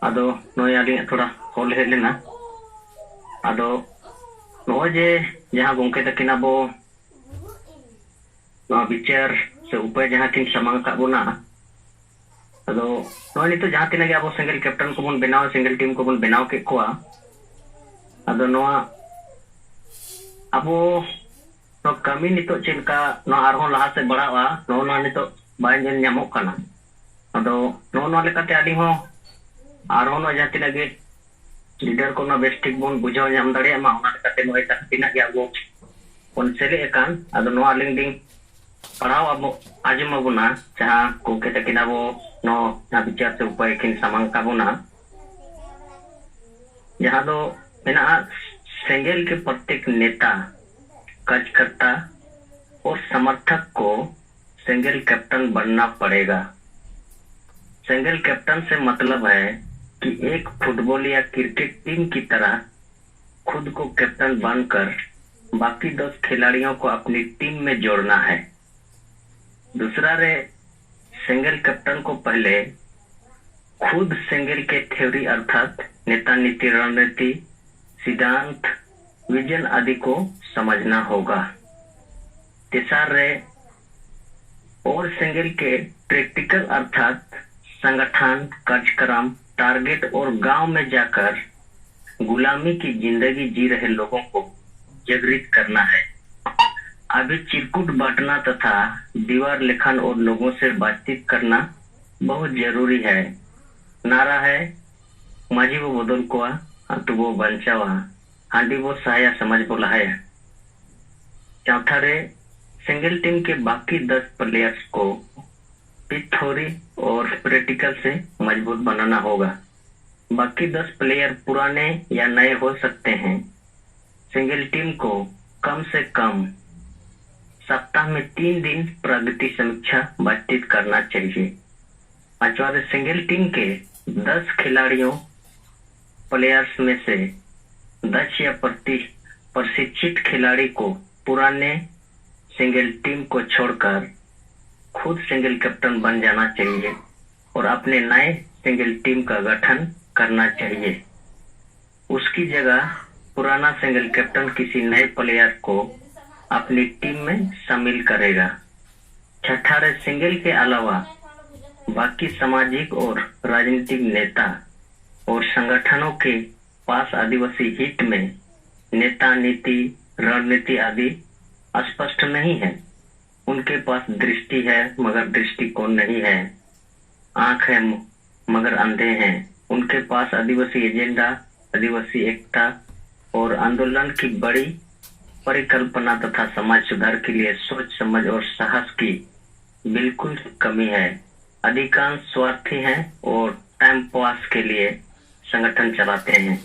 ᱟᱫᱚ ᱱᱚᱜᱼᱚᱭ ᱟᱹᱞᱤᱧᱟᱜ ᱛᱷᱚᱲᱟ ᱠᱚᱞ ᱦᱮᱡ ᱞᱮᱱᱟ᱾ ᱟᱫᱚ ᱱᱚᱜᱼᱚᱭ ᱡᱮ ᱡᱟᱦᱟᱸ ᱜᱚᱝᱠᱮ ᱛᱟᱹᱠᱤᱱ ᱟᱵᱚ ᱱᱚᱣᱟ ᱵᱤᱪᱟᱹᱨ ᱥᱮ ᱩᱯᱟᱹᱭ ᱡᱟᱦᱟᱸ ᱠᱤᱱ ᱥᱟᱢᱟᱝ ᱟᱠᱟᱫ ᱵᱚᱱᱟ, ᱟᱫᱚ ᱱᱚᱜᱼᱚᱭ ᱱᱤᱛᱚᱜ ᱡᱟᱦᱟᱸ ᱛᱤᱱᱟᱹᱜ ᱜᱮ ᱟᱵᱚ ᱥᱮᱸᱜᱮᱞ ᱠᱮᱯᱴᱮᱱ ᱠᱚᱵᱚᱱ ᱵᱮᱱᱟᱣ, ᱥᱮᱸᱜᱮᱞ ᱴᱤᱢ ᱠᱚᱵᱚᱱ ᱵᱮᱱᱟᱣ ᱠᱮᱫ ᱠᱚᱣᱟ, ᱟᱫᱚ ᱱᱚᱣᱟ ᱟᱵᱚ ᱱᱚᱣᱟ ᱠᱟᱹᱢᱤ ᱱᱤᱛᱚᱜ ᱪᱮᱫ ᱞᱮᱠᱟ ᱱᱚᱣᱟ ᱟᱨᱦᱚᱸ ᱞᱟᱦᱟ ᱥᱮᱫ ᱵᱟᱲᱦᱟᱜᱼᱟ, ᱱᱚᱣᱟ ᱱᱤᱛᱚᱜ ᱵᱟᱭ ᱧᱮᱞ ᱧᱟᱢᱚᱜ ᱠᱟᱱᱟ᱾ ᱟᱫᱚ ᱱᱚᱣᱟ ᱞᱮᱠᱟᱛᱮ ᱟᱹᱞᱤᱧ ᱦᱚᱸ ᱟᱨᱦᱚᱸ ᱱᱚᱣᱟ ᱡᱟᱦᱟᱸ ᱛᱤᱱᱟᱹᱜ ᱜᱮ ᱞᱤᱰᱟᱨ ᱠᱚ ᱱᱚᱣᱟ ᱵᱮᱥ ᱴᱷᱤᱠ ᱵᱚᱱ ᱵᱩᱡᱷᱟᱹᱣ ᱧᱟᱢ ᱫᱟᱲᱮᱭᱟᱜ ᱢᱟ, ᱚᱱᱟ ᱞᱮᱠᱟᱛᱮ ᱱᱚᱜᱼᱚᱭ ᱡᱟᱦᱟᱸ ᱛᱤᱱᱟᱹᱜ ᱜᱮ ᱟᱵᱚ ᱵᱚᱱ ᱥᱮᱞᱮᱫ ᱟᱠᱟᱱ, ᱟᱫᱚ ᱱᱚᱣᱟ ᱟᱹᱞᱤᱧ ᱞᱤᱧ ᱯᱟᱲᱦᱟᱣ ᱟᱸᱡᱚᱢ ᱟᱵᱚᱱᱟ ᱡᱟᱦᱟᱸ ᱜᱚᱝᱠᱮ ᱛᱟᱹᱠᱤᱱ ᱟᱵᱚ ᱱᱚᱣᱟ ᱵᱤᱪᱟᱨ ᱥᱮ उपाय ᱠᱤᱱ ᱥᱟᱢᱟᱝ ᱛᱟᱵᱚᱱᱟ, जहाँ दो मेना सेंगेल के प्रत्येक नेता, कार्यकर्ता और समर्थक को सेंगेल कैप्टन बनना पड़ेगा। सेंगेल कैप्टन से मतलब है कि एक फुटबॉल या क्रिकेट टीम की तरह खुद को कैप्टन बनकर बाकी 10 खिलाड़ियों को अपनी टीम में जोड़ना है। दूसरा रे सेंगेल कैप्टन को पहले खुद सेंगेल के थ्योरी अर्थात नेता, नीति, रणनीति, सिद्धांत, विजन आदि को समझना होगा। तीसरा और सेंगेल के प्रैक्टिकल अर्थात संगठन, कार्यक्रम, टारगेट और गांव में जाकर गुलामी की जिंदगी जी रहे लोगों को जागृत करना है। अभी चिरकुट बांटना तथा दीवार लेखन और लोगों से बातचीत करना बहुत जरूरी है। नारा है माझी वो बदल को तू वो बंचावा, हांडी वो सहाया समझ वो लहाया। चौथा रे सिंगल टीम के बाकी 10 प्लेयर्स को थ्योरी और प्रैक्टिकल से मजबूत बनाना होगा। बाकी 10 प्लेयर पुराने या नए हो सकते हैं। सिंगल टीम को कम से कम सप्ताह में 3 दिन प्रगति समीक्षा बातचीत करना चाहिए। पांचवा सिंगल टीम के 10 खिलाड़ियों प्लेयर्स में से 10 या प्रशिक्षित खिलाड़ी को पुराने सिंगल टीम को छोड़कर खुद सिंगल कैप्टन बन जाना चाहिए और अपने नए सिंगल टीम का गठन करना चाहिए। उसकी जगह पुराना सिंगल कैप्टन किसी नए प्लेयर को अपनी टीम में शामिल करेगा। छठा सिंगल के अलावा बाकी सामाजिक और राजनीतिक नेता और संगठनों के पास आदिवासी हित में नेता, नीति, रणनीति आदि स्पष्ट नहीं है। उनके पास दृष्टि है मगर दृष्टिकोण नहीं है, आंख है मगर अंधे हैं। उनके पास आदिवासी एजेंडा, आदिवासी एकता और आंदोलन की बड़ी परिकल्पना तथा समाज सुधार के लिए सोच समझ और साहस की बिल्कुल कमी है। अधिकांश स्वार्थी हैं और टाइम पास के लिए संगठन चलाते हैं,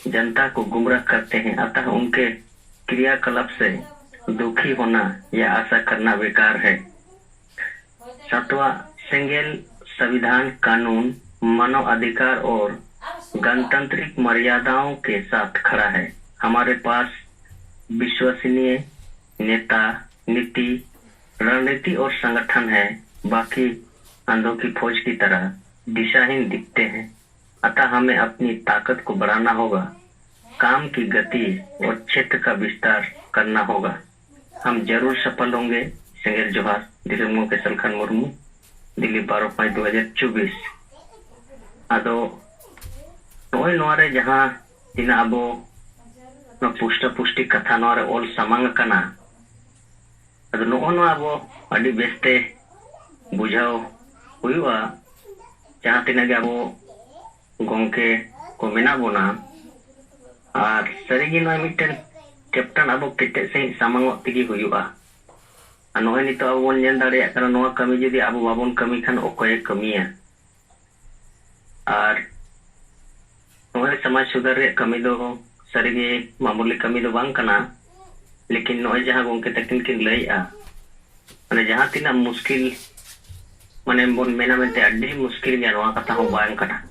जनता को गुमराह करते हैं। अतः उनके क्रियाकलाप से दुखी होना या आशा करना बेकार है। सातवां, सिंगल संविधान, कानून, मानव अधिकार और गणतांत्रिक मर्यादाओं के साथ खड़ा है। हमारे पास विश्वसनीय नेता, नीति, रणनीति और संगठन है, बाकी अंधों की फौज की तरह दिशाहीन दिखते हैं। अतः हमें अपनी ताकत को बढ़ाना होगा, काम की गति और क्षेत्र का विस्तार करना होगा। हम जरूर सफल होंगे। सिंगल जोहार, दिसंग के सलखान मुर्मू, दिल्ली 12/5/2024। आदो नोय नोरे जहां तीना अबो न पुष्ट पुष्टि कथा नोरे ओल सामांग कना, आदो नो अबो अडी बेस्ते बुझाव हुआ जहां तीना गे अबो गोंके को मेना बोना और सरीगी नोय मिटन कैप्टन अब केटे से सामांग तेगी हुआ। नोय नितो अब बोन नेल दाड़े कना नोआ कमी जदि अब बाबोन कमी खान ओकोय कमिया और नोय समाज सुधार रे कमी दो सरीगे मामूली कमी दो बांग कना। लेकिन नोय जहां गोंके तकिन किन लइआ माने जहां तिना मुश्किल माने बोन मेना मेते अड्डी मुश्किल गया नोआ कथा हो बांग कना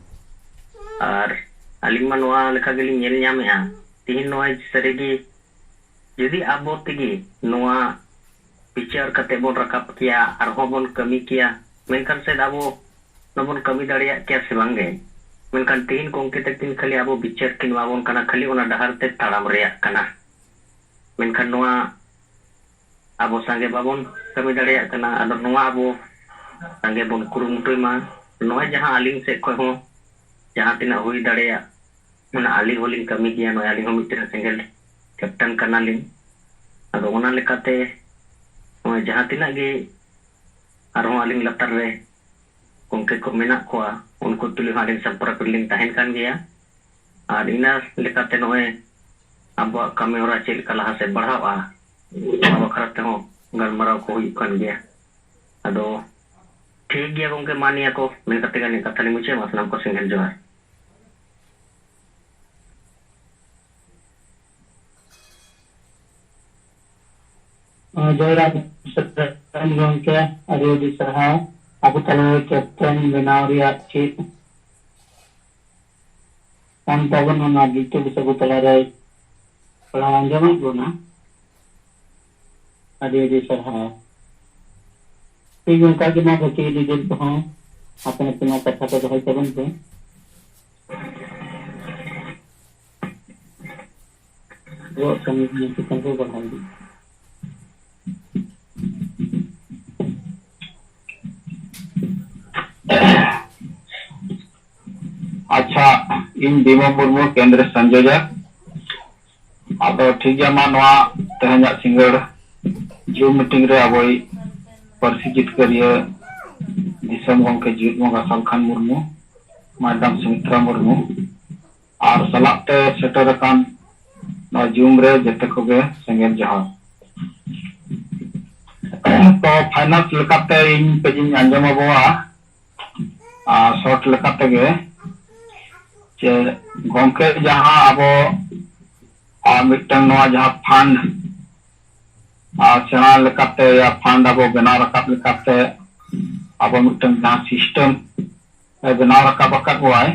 और अलिमा नोआ लेखा गेली नेल ᱧᱟᱢᱮᱜᱼᱟ तिहिन नोय सरीगे यदि आबो तेगी नोआ विचार कते बोन रकाब किया और बोन कमी किया मेनखान से आबो नबोन कमी दाड़िया किया से बांगे। मेनखान तीन गोंके तकिन खाली आबो बिचार किन माबोन कना खाली ओना डहार ते ताड़ाम रेया कना मेनखान नोआ आबो संगे बाबोन कमी दाड़ेया कना आदो नोआ आबो संगे बोन कुरुमुटुय मा नोय जहां आलिंग से खय हो जहां तिना हुई दाड़ेया ओना आलिंग होलिंग कमी गिया नोय आलिंग हो मित्र सेंगेल कैप्टन कना लिंग आदो ओना लेकाते नोय जहां तिना गे आरो आलिंग लतार रे गोंके को मेना कोआ उनको तुली आलिंग संपर्क लिंग तहन कान गिया और इना लेकाते नोय आबो कमी होरा चेल कला से बढ़ावा बखराते हो गलमराव को हुई कान गिया आदो ठीक गया गोंके मानिया को मेन कते गाने कथा लिंग मुचे मासनाम को सेंगेल जोहार जयराम गोंके अरे दी सरहाव aku talo captain benauri achi kan tagon na gitu bisa ku talarai pelawan jamak guna adi di sarha tigun ka gina bati di din ko apne apne kata ko hoy tagon ko wo kami ni kita ko bahagi अच्छा इन बीमा मुर्मू केंद्र संयोजक अब ठीक गया मानवा तेहना सिंगड़ zoom meeting रे अबोई पार्सी जितकरिया दिसम गोंके जीत मंगा सालखान मुर्मू मैडम सुमित्रा मुर्मू और सलाते सेटर कान ना जूम रे जते कोगे संगेल जहां तो फाइनेंस लेकाते इन पेजिंग अंजम अबोआ शॉर्ट लेकाते गे जे गोंके जहां अबो मिटन नवा जहां फंड सेना लेकाते या फंड अबो बना रकाब लेकाते अबो मिटन जहां सिस्टम बना रकाब अकाबवाय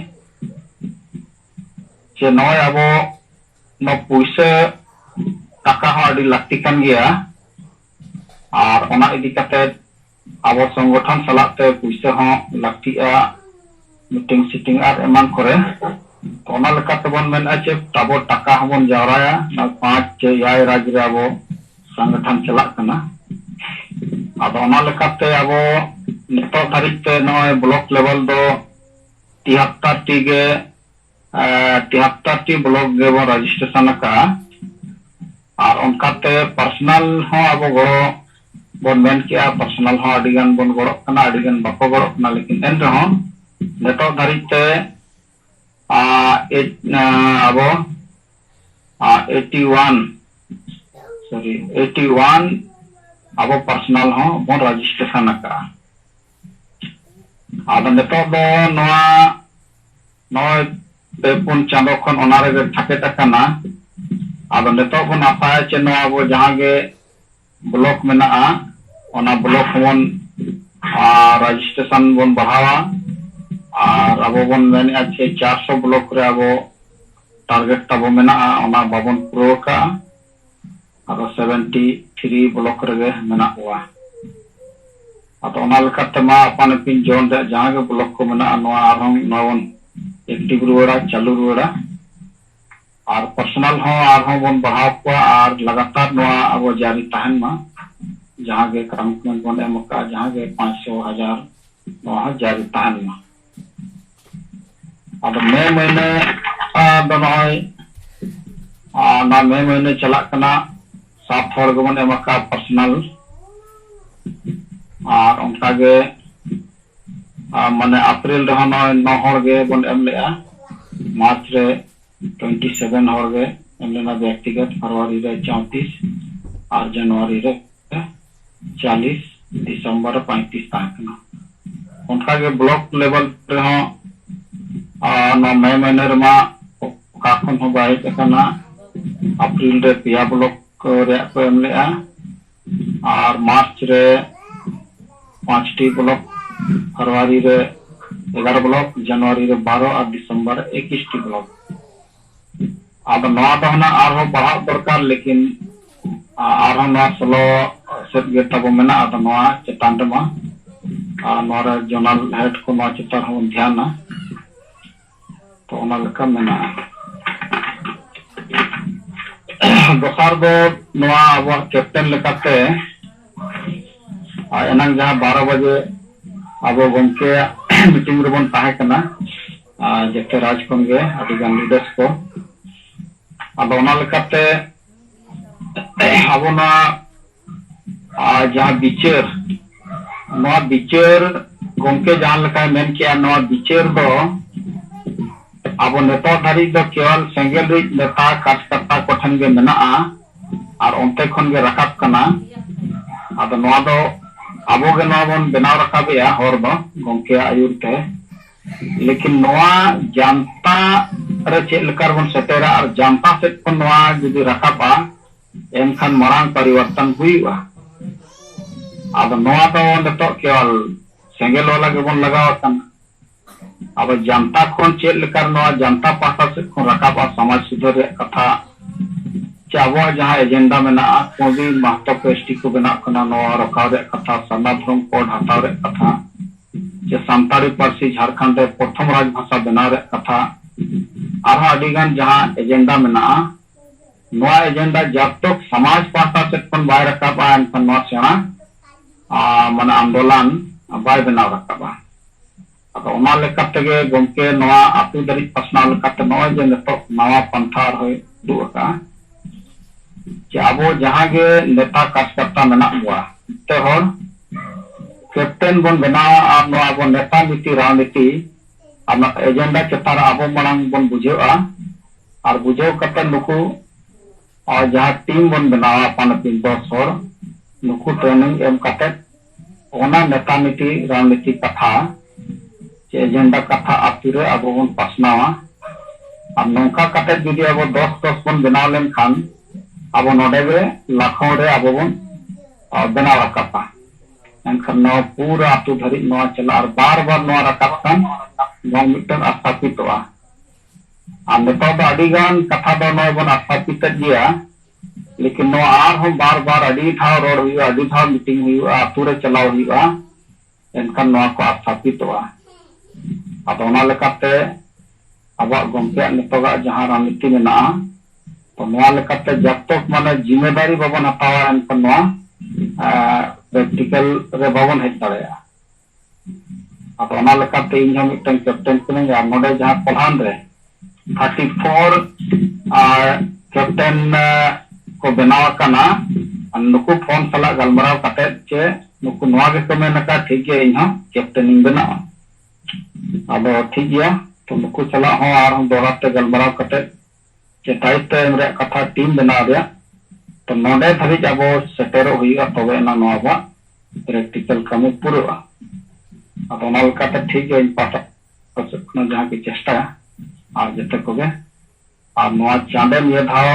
जे नय अबो न पैसा टाका हो अडी लाक्ति कान गया और ओना इदी काते अबो संगठन सलाते पैसा हो लाक्तिया मीटिंग सीटिंग और एमान करे ओना लेकाते बन मेन आचे ताबो टाका हबन जावराया ना 5 6 राज्य रे अबो संगठन चला कना अब ओना लेकाते अबो नितो धारिते नय ब्लॉक लेवल दो 73 टी गे 73 टी ब्लॉक गे बो रजिस्ट्रेशन का और उनकाते पर्सनल हो अबो गड़ो बन मेन किया पर्सनल हो अडिगान बन गड़ो कना अडिगान बाको गड़ो कना लेकिन एन रहो नेतो धारिते अबो 81 अबो पर्सनल हो बन रजिस्ट्रेशन का अब नेतो दो नवा नय पेपुन चांदो खन ओना रे थाके तकना अब नेतो बन आपाय चे नो अबो जहां गे ब्लॉक मेना ओना ब्लॉक बन रजिस्ट्रेशन बन बढ़ावा और अब बन मेन अच्छे 400 ब्लॉक रे अब टारगेट तब मेना ओना बाबन पूरा का अब 73 ब्लॉक रे मेना हुआ अब ओना लेकाते मा अपन पिन जोन रे जहां गे ब्लॉक को मेना नवा आरहं नवन एक्टिव रुवाड़ा चालू रुवाड़ा और पर्सनल हो आरहं बन बढ़ाव को और लगातार नवा अब जारी तहन मा जहां गे कमिटमेंट बन एम का जहां गे 500 1000 नवा जारी तहन मा अब मे महीने दो नय ना मे महीने चला कना 7 हर गमन एम का पर्सनल और उनका गे माने अप्रैल रे नय 9 हर गे बन एम लेआ मार्च रे 27 हर गे एम लेना व्यक्तिगत फरवरी रे 34 और जनवरी रे 40 दिसंबर 35 ताकना उनका गे ब्लॉक लेवल रे हो मे महीने रे मा काखन हो बाय कना अप्रैल रे पिया ब्लॉक रे को एम लेआ और मार्च रे 5 टी ब्लॉक फरवरी रे 11 ब्लॉक जनवरी रे 12 और दिसंबर 21 टी ब्लॉक अब नवा तो हना आरो बढ़ा दरकार लेकिन आरो नवा सलो सेट गे तब मेना अब नवा चेतान रे मा नवा जोनल हेड को नवा चेतान हो ध्यान तो ओना लेका मेना दोसार दो नवा अब कैप्टन लेकाते एनांग जहां 12 बजे अब गमके मीटिंग रेबन ताहे कना जेते राज खन गे आदि गान लीडर्स को अब ओना लेकाते अब ना जहां बिचार गमके जहां लेका मेन किया नवा बिचार दो अब नेता धारी दो केवल सेंगेल रि नेता कार्यकर्ता को ठन गे मेना और ओंते खन गे रकाब कना अब नवा दो अब गे नवा बन बनाव रकाबेया हर दो गमके आयुरते लेकिन नवा जनता रे चेक लेकर बन सेटेरा और जनता से को नवा जुदी रकाबा एनखान मरांग परिवर्तन हुईवा अब नवा दो नेतो केवल सेंगेल वाला के बन लगाव कना अब जनता खन चेक लेकर नवा जनता पासा से को रकाबा समाज सुधार कथा अब जहां एजेंडा मेना कोदी महतो को एसटी को बना कना नवा रकाव कथा सनातन कोड हटाव कथा जे सांताड़ी पार्सी झारखंड रे प्रथम राजभाषा बनाव कथा और अडिगान जहां एजेंडा मेना नवा एजेंडा जब तक समाज पासा से कोन बाय रकाबा एनखन नवा सेना माने आंदोलन बाय बनाव रकाबा अब ओना लेकाते गे गमके नवा आतु दरि पसनाव लेकाते नवा जे नेतो नवा पंथा होय दुका जे आबो जहां गे नेता कार्यकर्ता मेना बुआ ते हर कैप्टन बन बनावा और नवा आबो नेता नीति राजनीति अब एजेंडा चेतार आबो मांग बन बुझेआ और बुझेव कते नुकु और जहां टीम बन बनावा अपन 10 हर नुकु ट्रेनिंग एम कते ओना नेता नीति राजनीति कथा एजेंडा कथा आतुरे अब बन पासनावा अब नौका कते जुदी अब 10 बन बनाव लेन खान अब नोडे गे लाखों रे अब बन बनाव रकापा एनखान नवा पूरा आतु धरि नवा चला और बार नवा रकाप खान नवा मिटन स्थापितवा और नेता दो अडिगान कथा दो नवा बन स्थापित दिया लेकिन नवा आर हम बार अडी ठाव रोड हुआ अडी ठाव मीटिंग हुआ आतु रे चलाव हुआ एनखान नवा को स्थापितवा अब ओना लेकाते अब गमके नितोगा जहां राजनीति मेना तो नवा लेकाते जब तक माने जिम्मेदारी बाबन हतावा एनखान नवा प्रैक्टिकल रे बाबन हेज दाड़ेया अब ओना लेकाते इन हम मिटन कैप्टन कने या नोडे जहां प्रधान रे 34 कैप्टन को बनाव कना नुकु फोन सला गलमराव कते चे नुकु नवा गे को मेनका ठीक है इन कैप्टन इन बनावा अब ठीक गया तो नुकु चला हो और हम दोहराते गलमराव कते चे दायित्व एम रे कथा टीम बना रे तो नोडे धरि अब सेटेरो हुईगा तबे ना नवा प्रैक्टिकल कमी पूरा अब ओना लेकाते ठीक है इन पाटा को जहां की चेष्टा और जते को गे और नवा चांदे ये धाव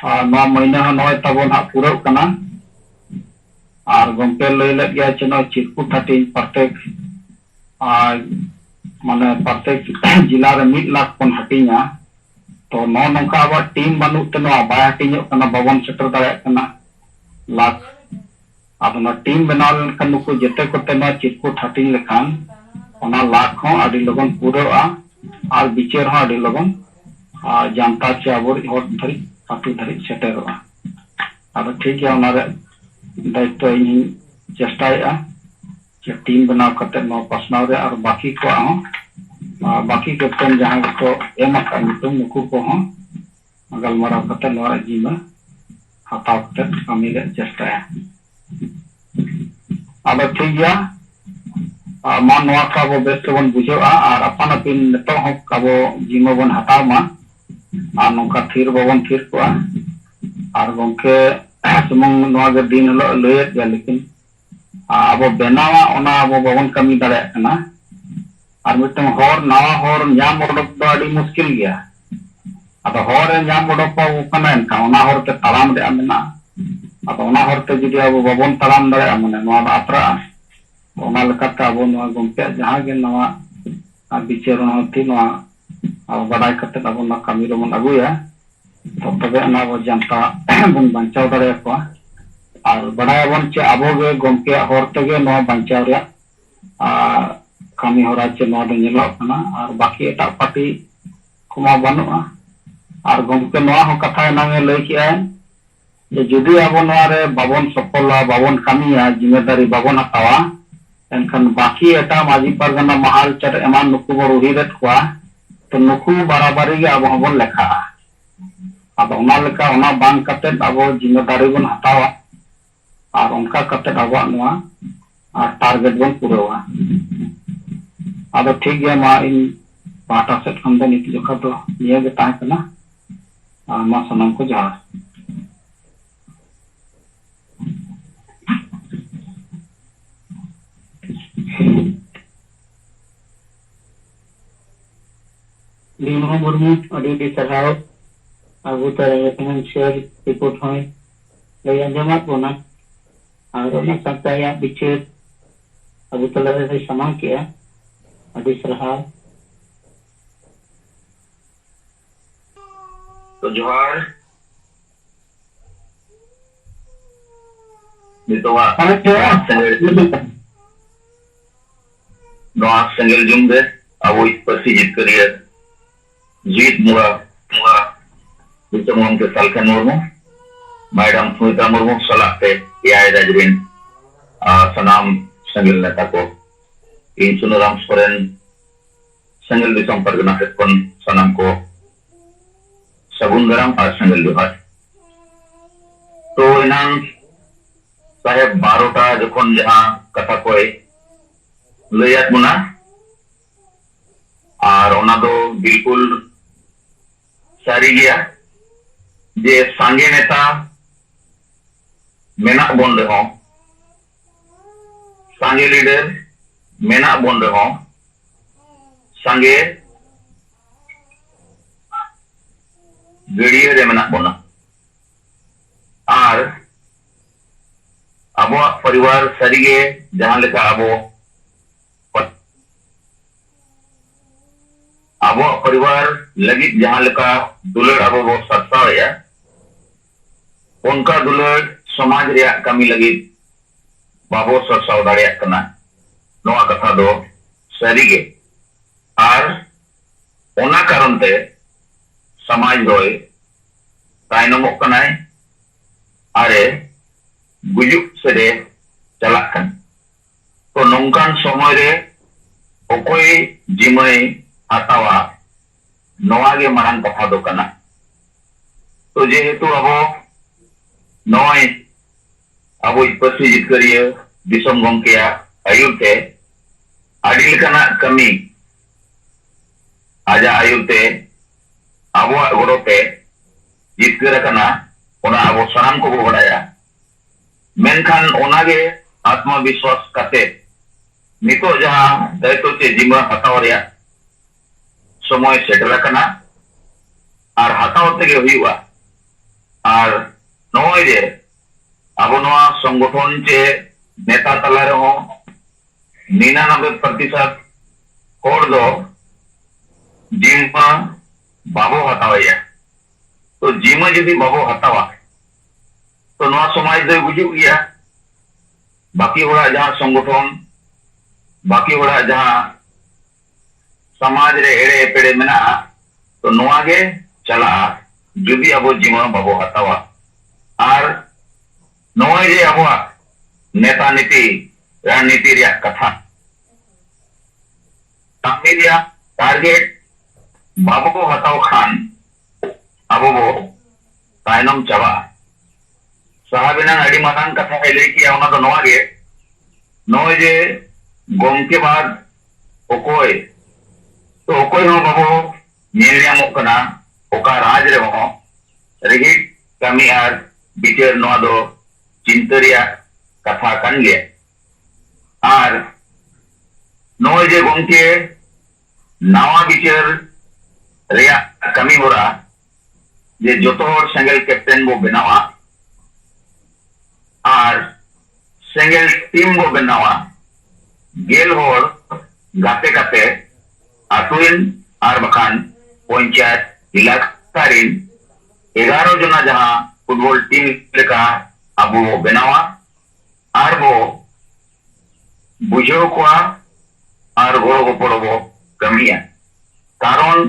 नवा महीना नय तबन हा पूरा कना और गमके लय ले गया चनो चिरकुट हाटी प्रत्येक माने प्रत्येक जिला रे 1 लाख कोन हटिया तो नौका अब टीम बनू ते बाय हटियो कना बाबन सेटर दाड़ा कना लाख अब ना टीम बनाव लेखन नुकु जते कोते ना चिरकुट हटिंग लेखान ओना लाख हो अडी लगन पूरा और बिचार हो अडी लगन जनता चे अब हर धरि आतु धरि सेटेरवा अब ठीक है ओना रे दायित्व इन चेष्टाया जे टीम बनाव कते नो पसनाव रे और बाकी को बाकी कैप्टन जहां को एम का मिटुम नुकु को हो गलमराव कते नो जी में हताव कते कमी रे चेष्टाया अब ठीक गया मान नवा का वो बेस्ट बन बुझेवा और अपन अपन नेतो हो काबो जिमो बन हटाव मा और नोका थीर बबन थीर को और गमके सुमंग नवा गे दिन हलो लयत गया लेकिन अब बनावा ओना अब बबन कमी दाड़ा कना और मिटन हर नवा हर नाम ओडक दो अडी मुश्किल गया अब हर नाम ओडक को कना एनका ओना हर ते तालाम रे मेना अब ओना हर ते जुदी अब बबन तालाम दाड़ा माने नवा आत्रा ओना लेकाते अब नवा गमके जहां गे नवा बिचार होती नवा अब बड़ाई कते अब ना कमी रो मन अगुया तो तबे ना वो जनता बन बंचाव दाड़ा को और बड़ाई बन चे अब गे गमके हर तेगे नवा बंचाव रे kami hora चे नोआ दो nyelok kana ar baki etak parti kuma banu'a ar gomke noa ho katha enang e lay ki'a je judi abo noa re babon sopola babon kamiya जिम्मेदारी babon hatawa enkhan baki etak maji pargana mahal char eman nuku bo ruhiret kwa to nuku barabari ge abo hobon lekha'a ado ona leka ona bang katet abo जिम्मेदारी bon hatawa ar onka katet abo noa ar target bon purawa ado ठीक गया मा इन पाटा set खंदे नीति जोखा तो ये गे ताहे कना मा सनम को जहार लीनो मुर्मू अडी सरहाव अबू तरह फाइनेंशियल रिपोर्ट होय लय अंजमात बोना और ना संताया बिचे अबू तरह से समान किया अडी सरहाव तो जोहार नितोवा नोआ संगल जुंगे अबो पसी जित करिए जीत मुगा मुगा बिचमों के सालखन मुर्मू मैडम सुमित्रा मुर्मू सलाहते या राजरिन सनाम संगल नेता को इन सुनराम सोरेन संगल दिसम परगना सेकन सनाम को सगुन गरम और संगल जोहार तो इनाम साहेब 12टा जखन जहां कथा कोई लैयात मुना और ओना दो बिल्कुल सारी गया जे सांगे नेता मेना बन रहो सांगे लीडर मेना बन रहो सांगे गड़िया रे मेना बना और अबो परिवार सरिगे जहां लेका अबो परिवार लगित जहां लेका दुलड़ अबो बो सत्तावया उनका दुलड़ समाज रिया कमी लगित बाबो सरसाव दाड़िया कना नोआ कथा दो सरिगे और ओना कारण ते समाज दोय तायनमोक कनाय आरे गुजुक सेरे चलाक कन तो नोंकान समय रे ओकोय जिमय हतावा नोआगे मारंग कथा दो कना तो जेहेतु अबो नोय अबो पसी जितकरिया दिसम गंकेया आयुरते आदि लेकाना कमी आजा आयुरते अबो गोड़ोते जितकर कना ओना अबो सनाम को बड़ाया मेनखान ओनागे आत्मविश्वास कते नितो जहां दायित्व चे जिम्मा हताव रिया समय सेटल कना और हताव तेगे हुईवा और नोय जे अबो नोआ संगठन चे नेता तला रहो 99% होड़ दो जिम्मा बाबो हतावया तो जिम्मा जदि बाबो हतावा तो नोआ समाज दो गुजुक गया बाकी होड़ा जहां संगठन बाकी होड़ा जहां समाज रे एड़े पेड़े मेना तो नोआ गे चला जुदी अबो जिम्मा बाबो हतावा और नोए जे अबो नेता नीति रणनीति रिया कथा ताकि रिया टारगेट बाबो को हताव खान अबो बो तायनम चाबा साहबिना अड़ी मारान कथा है लेकिन ओना तो नोआ गे नोए जे गोमके बाद ओकोय तो ओकोय हो बाबो नेलियामोक कना ओका राज रे हो रिगिट कमी आर बिचार नोआ दो चिंतरिया कथा कन गे आर नोए जे गोमके नावा बिचार रिया कमी होरा जे जोतो सेंगल कैप्टन बो बनावा और सेंगल टीम बो बनावा गेल होर गाते गाते आतुइन और बखान पंचायत इलाकारिन 11 जना जहां फुटबॉल टीम लेका अबो बनावा और बो बुझो कोआ और गोड़ो गोपड़ो बो कमिया कारण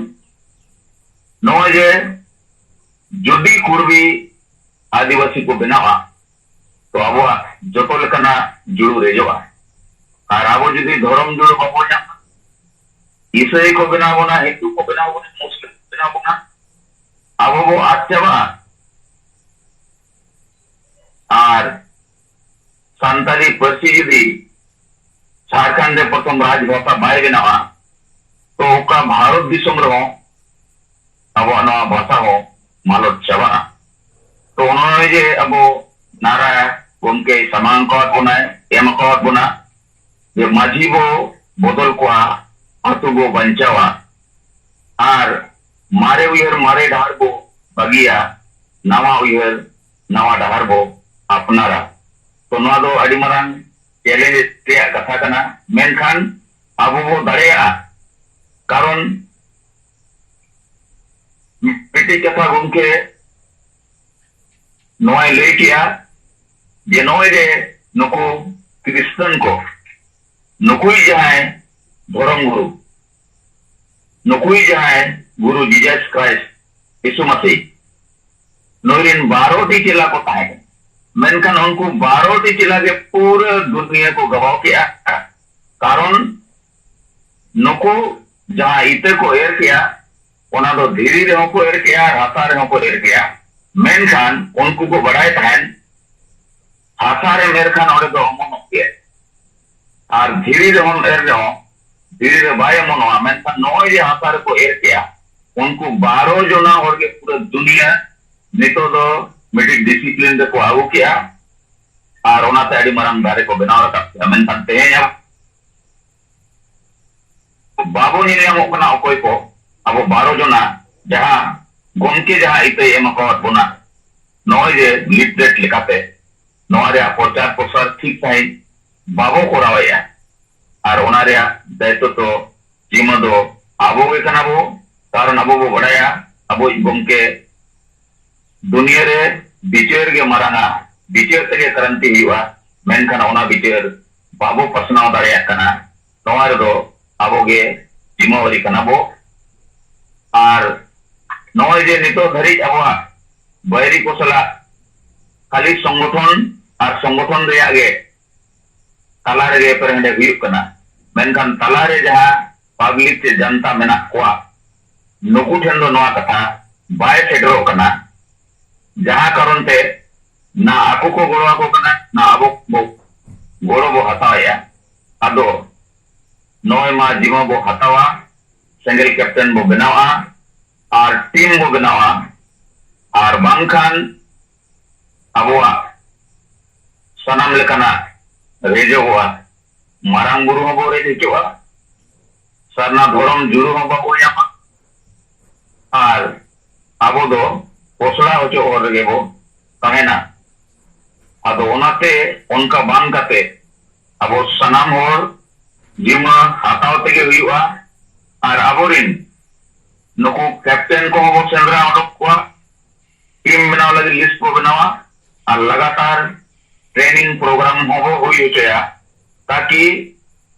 नोजे जुदी कुर्बी आदिवासी को बनावा तो अब जो लेकना जुड़ू रेजोगा और अब जुदी धर्म जुड़ू बाबो जामा ईसाई को बना बोना हिंदू को बना बोना मुस्लिम को बना बोना अब वो आज चाबा और सांताली पर्सी जुदी झारखंड रे प्रथम राजभाषा बाय बनावा तो ओका भारत दिसम रहो अब नवा भाषा हो मालत चाबा तो उन्होंने जे अब नारा उनके समान को बनाए एम को बना जे माझी बो बदल को आतु बो बंचावा और मारे उयर मारे डाहर बो बगिया नवा उयर नवा डाहर बो अपनारा तो नवा दो अड़ी मरांग चैलेंज ते कथा कना मेनखान अब बो दाड़ेया कारण मिट्टी कथा गमके नोय लई किया जे नोय रे नुकु क्रिश्चियन को नुकुई जहां धर्म गुरु नुकुई जहां गुरु जीसस क्राइस्ट यीशु मसीह नोरिन 12टी चेला को ताहे मेनखान उनको 12टी चेला के पूरे दुनिया को गवाह किया कारण नुकु जहां इते को एर किया ओना दो धीरी रे को एर किया हाथा रे को एर किया मेनखान उनको को बढ़ाए तहन हाथा रे मेरखान ओरे दो अमन के और धीरी रे हम एर रे धीरी रे बाय मनवा मेनखान नोय जे हाथा रे को एर किया उनको 12 जना और के पूरे दुनिया नितो दो मेडिक डिसिप्लिन रे को आगु किया और ओना ते अडी मरंग दारे को बनाव रखा मेनखान तेया बाबू ने नामक कना अकोय को अब 12 जना जहां गमके जहां इते एम को बना नय जे लिटरेट लेकाते नोआ रे प्रचार प्रसार ठीक साइ बाबो कोरावया और ओना रे दायित्व तो जिम्मा दो आबो के कना बो कारण आबो बो बड़ाया आबो गमके दुनिया रे बिचार के माराना बिचार ते क्रांति हुआ मेनखान ओना बिचार बाबो पसनाव दाड़िया कना नोआ रे दो आबो गे जिम्मेवारी कना बो और नय जे नितो धरी अब बैरी को सला खाली संगठन और संगठन रे गे तला रे पेरेंडे हुई कना मेनखान तला रे जहां पब्लिक से जनता मेना कोआ नुकु ठेन दो नवा कथा बाय सेडरो कना जहां कारण ते ना आको को गोड़वा को कना ना आबो गोड़ो बो हताया अदो नय मा जिमा बो हतावा सेंगल कैप्टन बो बनावा और टीम बो बनावा और बांखान अबुआ सनाम लेकाना रेजो हुआ मारांग गुरु हो बो रेजे केवा सरना धरम जुरु हो बो यामा और अबो दो पोसड़ा होचो और रेगे बो तहेना अदो ओनाते उनका बांग काते अबो सनाम होर जिमा हाताव तेगे हुआ और अबोरिन नुकु कैप्टन को वो सेंद्रा उडक को टीम बनाव लगे लिस्ट को बनावा और लगातार ट्रेनिंग प्रोग्राम हो हुई होचया ताकि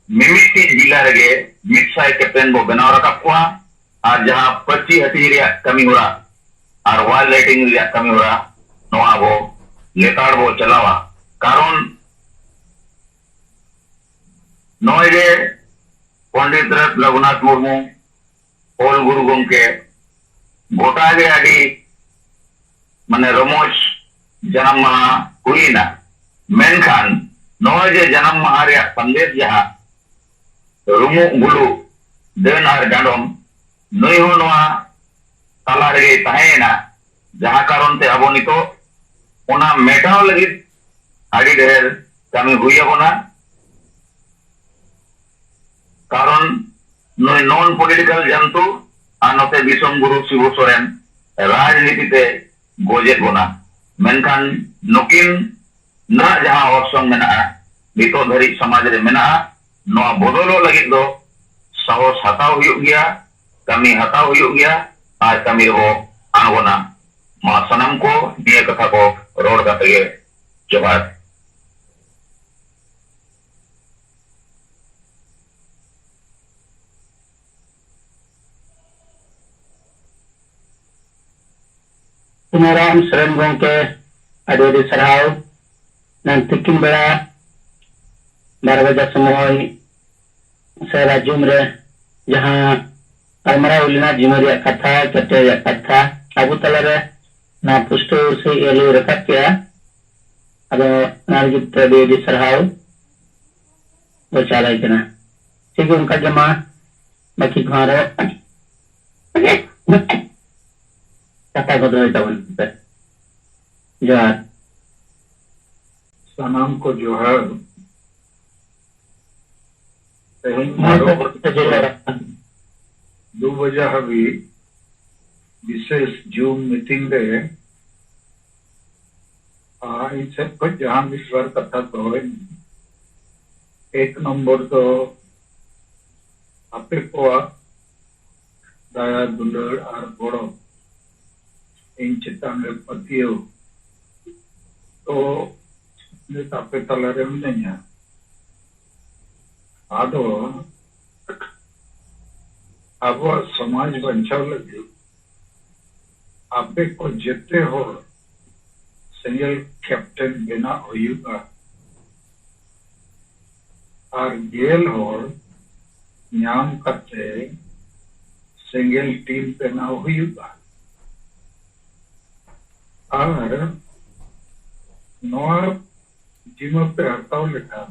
मिमिटी जिला रे मिड साइ कैप्टन बो बनाव रखा को और जहां 25 हती रे कमी हो रहा और वाइल्ड लाइटिंग रे कमी हो रहा नोआ बो लेतार बो चलावा कारण नय रे पंडित रघुनाथ मुर्मू ओल गुरु गमके गोटा गे आदि माने रमोज जन्म माह हुईना मेनखान नय जे जन्म माह रे संदेश जहां रुमु गुलु देन और डांडम नय हो नवा तला रे ताहेना जहां कारण ते अबो नितो ओना मेटाव लगी आदि ढेर कमी हुई अबोना कारण नय नॉन पॉलिटिकल जंतु और नोते दिसम गुरु शिव सोरेन राजनीति ते गोजे बोना मेनखान नुकिन ना जहां ऑप्शन मेना नितो धरी समाज रे मेना नोआ बदलो लगी दो साहस हताव हुई गया कमी हताव हुई गया और कमी रो आंगोना मा सनम को निये कथा को रोड का तगे जवाब सुनाराम शरण गोंके अड़ी साराव तिकिन बेड़ा 12 बजे समय से राज्यम रे जहां अलमरा उलिना जिमरिया कथा चटे कथा अबू तलारे ना पुष्टो से एलु रकत किया अब नारगित अड़ी साराव वो चालाई कना ठीक है उनका जमा बाकी घरे कथा को दो तवन जोहार सनाम को जोहार दो बजे हबी विशेष जूम मीटिंग रे इन सब को जहां विश्वार कथा तो एक नंबर तो आपे को दया दुलर और बड़ो इन चितान रे पतियो तो आपे तलारे मिलना आदो अब समाज बचाव लगे आपे को जिते हो सिंगल कैप्टन बिना होयुगा और गेल हो नाम करते सिंगल टीम बिना होयुगा और नोआ जिम पे हटाओ लिखा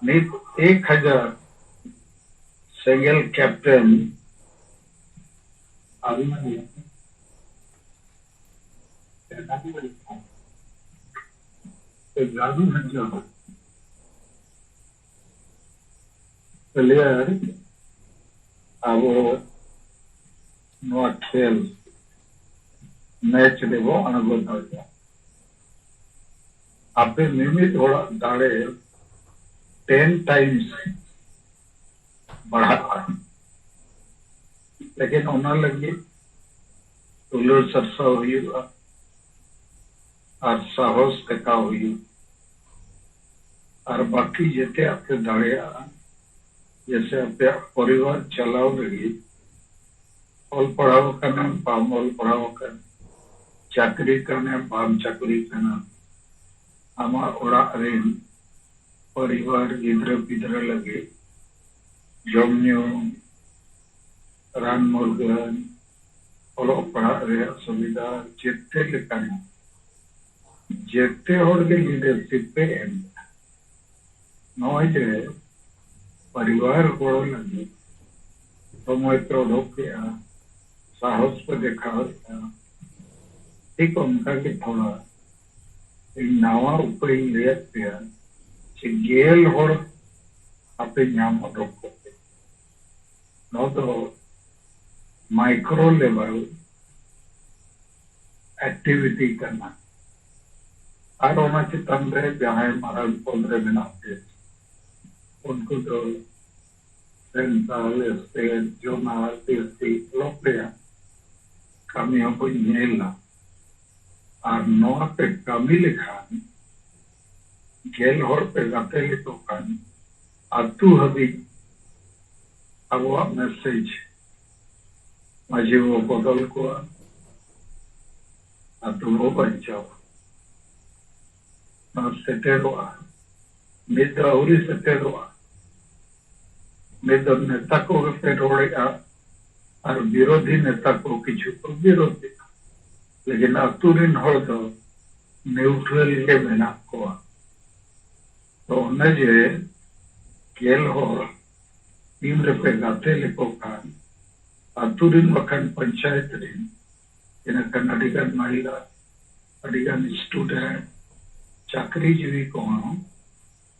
नित 1000 सिंगल कैप्टन प्लेयर अब नोआ खेल मैच देवो अणगो आपे नियमित दाड़े 10 टाइम्स बढ़ा लेकिन उन्हें लगे तुलर सरसा हुई और साहस टेका हुई और बाकी जिते आपके दाड़े जैसे आपे परिवार चलाओ लगी ऑल पढ़ाओ करना बाम ऑल पढ़ाओ कर चाकरी करने बाम चाकरी करना आमा ओड़ा रेन परिवार गिद्र पिद्र लगे जमन्यो रान मुर्गन ओलो पढ़ा रे सुविधा जेते लेकाना जेते होड़ के लीडरशिप पे एम नॉय जे परिवार गोड़ो लगे समय पे उड़ोक गया साहस पे देखा होता ठीक उनका के थोड़ा नावा ऊपर ही ले गया गेल होड़ आपे नाम उड़ोक करते नो तो माइक्रो लेवल एक्टिविटी करना और होना चितन रे जहाँ महाराज पंद्रे बनाते उनको तो सेंट्रल स्टेट जोनल डिस्ट्रिक्ट लोकप्रिय कमी हमको नेला और नौ पे कमी लिखा गेल होड़ पे गाते लिखो कान अतु हबी अब वो मैसेज माझे वो बदल को अतु वो बचाओ ना सेटेरोआ मित्र उरी सेटेरोआ मित्र नेता को फेरोड़ेगा और विरोधी नेता को किछु को विरोधी लेकिन अतुरिन हो तो न्यूट्रल के बिना को तो उन्हें जे केल हो टीम रे पे गाते लिखो कान अतुरिन वखन पंचायत रिन इन कर्नाटक महिला अडिगन स्टूडेंट चाकरी जीवी को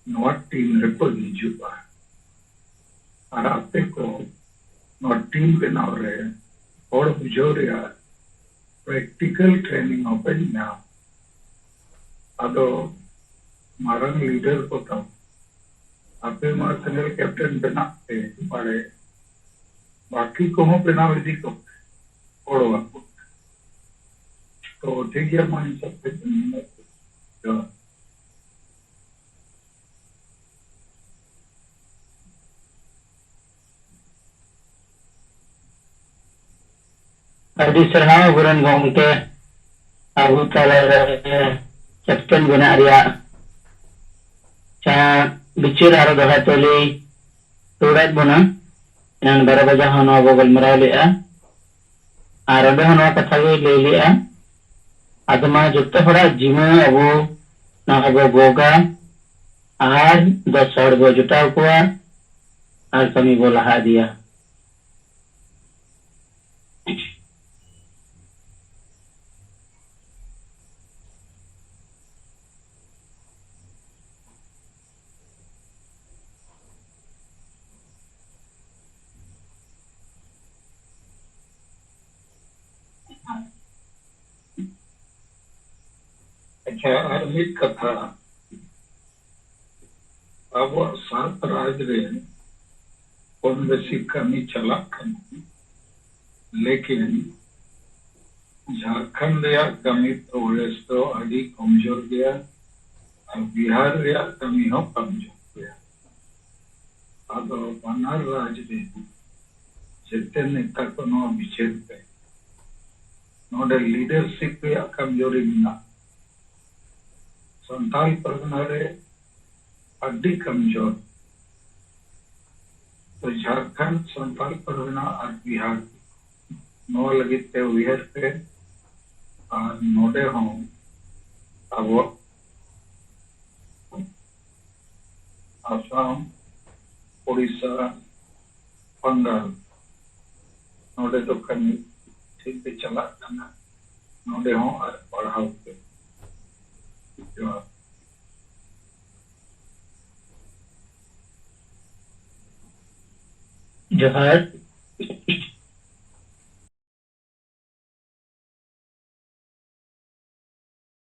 नॉट टीम रे पर हिजुआ और आपे को नॉट टीम बनाव रे और बुझो रे प्रैक्टिकल ट्रेनिंग ओपन ना अदो मारन लीडर को तो आपे मार सिंगल कैप्टन बनाते पड़े बाकी को हो बिना विधि को ओड़वा तो ठीक है मान सकते जो ᱟᱹᱰᱤ ᱥᱟᱨᱦᱟᱣ ᱟᱵᱚᱨᱮᱱ ᱜᱚᱢᱠᱮ ᱟᱵᱚ ᱛᱟᱞᱟᱨᱮ ᱠᱮᱯᱴᱮᱱ ᱵᱮᱱᱟᱜ ᱨᱮᱭᱟᱜ ᱡᱟᱦᱟᱸ ᱵᱤᱪᱟᱹᱨ ᱟᱨᱚ ᱫᱚᱦᱲᱟ ᱛᱮ ᱞᱟᱹᱭ ᱨᱩᱣᱟᱹᱲᱮᱫ ᱵᱚᱱᱟ ᱮᱱᱟᱱ 12 ᱵᱟᱡᱟ ᱦᱚᱸ ᱱᱚᱣᱟ ᱵᱚ ᱜᱟᱞᱢᱟᱨᱟᱣ ᱞᱮᱜᱼᱟ ᱟᱨ ᱚᱸᱰᱮ ᱦᱚᱸ ᱱᱚᱣᱟ ᱠᱟᱛᱷᱟ ᱜᱮ ᱞᱟᱹᱭ ᱞᱮᱜᱼᱟ ᱟᱫᱚ ᱢᱟ ᱡᱚᱛᱚ ᱦᱚᱲᱟᱜ ᱡᱤᱢᱟᱹ ᱟᱵᱚ ᱱᱚᱣᱟ ᱵᱚ ᱜᱚᱜᱟ ᱟᱨ 10 ᱦᱚᱲ ᱵᱚ ᱡᱩᱴᱟᱣ ᱠᱚᱣᱟ ᱟᱨ ᱠᱟᱹᱢᱤ ᱵᱚ ᱞᱟᱦᱟ ᱤᱫᱤᱭᱟ। अच्छा और मित कथा अब सात राज रे कौन बेसी कमी चला लेकिन झारखंड रे कमी प्रोग्रेस तो अभी कमजोर गया और बिहार रे कमी हो कमजोर गया अब बनार राज रे जितने नेता को नो विचेर पे नोडे लीडरशिप रे कमजोरी ना संताल परगना रे अड्डी कमजोर तो झारखंड संताल परगना और बिहार नो लगी ते उयर पे और नोडे हों अब आसाम उड़ीसा बंगाल नोडे तो कमी ठीक पे चला करना नोडे हों और बढ़ाओ पे जोहार